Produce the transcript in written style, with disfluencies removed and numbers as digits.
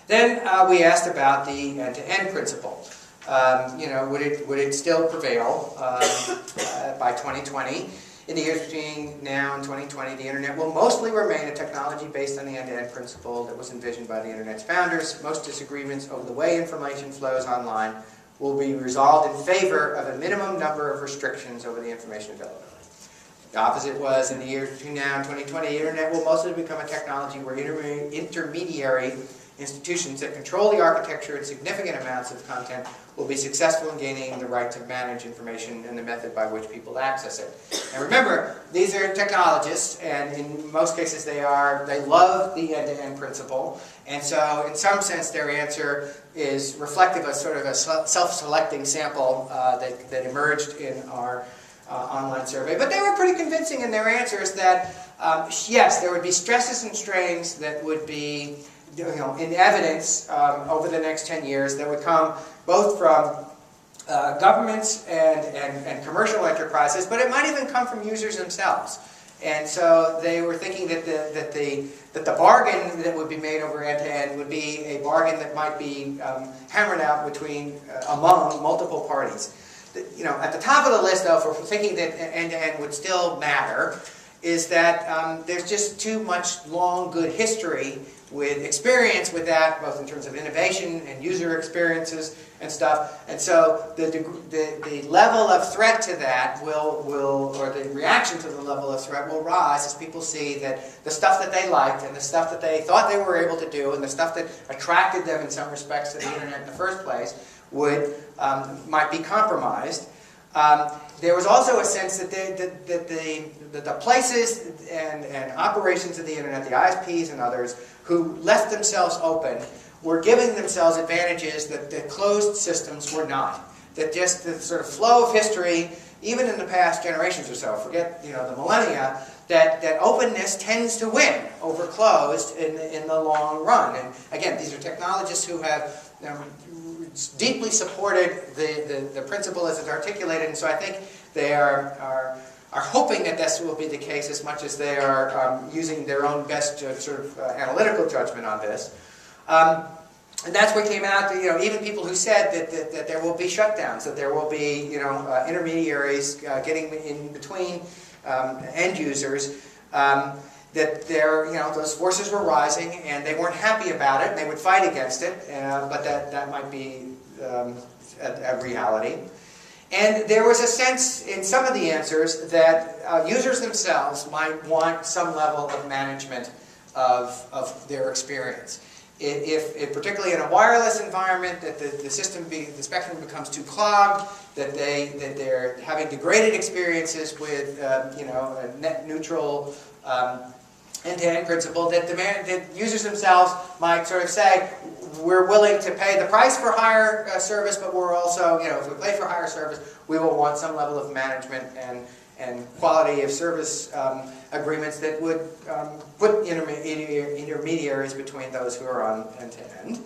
Then we asked about the end-to-end principle. Would it still prevail by 2020? In the years between now and 2020, the Internet will mostly remain a technology based on the end-to-end principle that was envisioned by the Internet's founders. Most disagreements over the way information flows online will be resolved in favor of a minimum number of restrictions over the information availability. The opposite was, in the years between now and 2020, the Internet will mostly become a technology where intermediary institutions that control the architecture and significant amounts of content will be successful in gaining the right to manage information and the method by which people access it. And remember, these are technologists, and in most cases they love the end-to-end principle, and so in some sense their answer is reflective of sort of a self-selecting sample that emerged in our online survey. But they were pretty convincing in their answers that, yes, there would be stresses and strains that would be in evidence over the next 10 years that would come both from governments and commercial enterprises, but it might even come from users themselves. And so they were thinking that the bargain that would be made over end-to-end would be a bargain that might be hammered out among multiple parties. At the top of the list, though, for thinking that end-to-end would still matter, is that there's just too much long, good history with experience with that, both in terms of innovation and user experiences and stuff. And so the level of threat to that or the reaction to the level of threat will rise as people see that the stuff that they liked and the stuff that they thought they were able to do and the stuff that attracted them in some respects to the Internet in the first place might be compromised. There was also a sense that the places and operations of the Internet, the ISPs and others, who left themselves open, were giving themselves advantages that the closed systems were not. That just the sort of flow of history, even in the past generations or so, forget the millennia, that openness tends to win over closed in the long run. And again, these are technologists who have deeply supported the principle as it's articulated, and so I think they are hoping that this will be the case as much as they are using their own best sort of analytical judgment on this. And that's what came out, even people who said that there will be shutdowns, that there will be intermediaries getting in between end users, that those forces were rising and they weren't happy about it and they would fight against it, but that might be a reality. And there was a sense in some of the answers that users themselves might want some level of management of their experience. If particularly in a wireless environment, that the spectrum becomes too clogged, that they're having degraded experiences with a net neutral end-to-end principle, that users themselves might sort of say, we're willing to pay the price for higher service, but we're also, if we pay for higher service, we will want some level of management and quality of service agreements that would put intermediaries between those who are on end-to-end.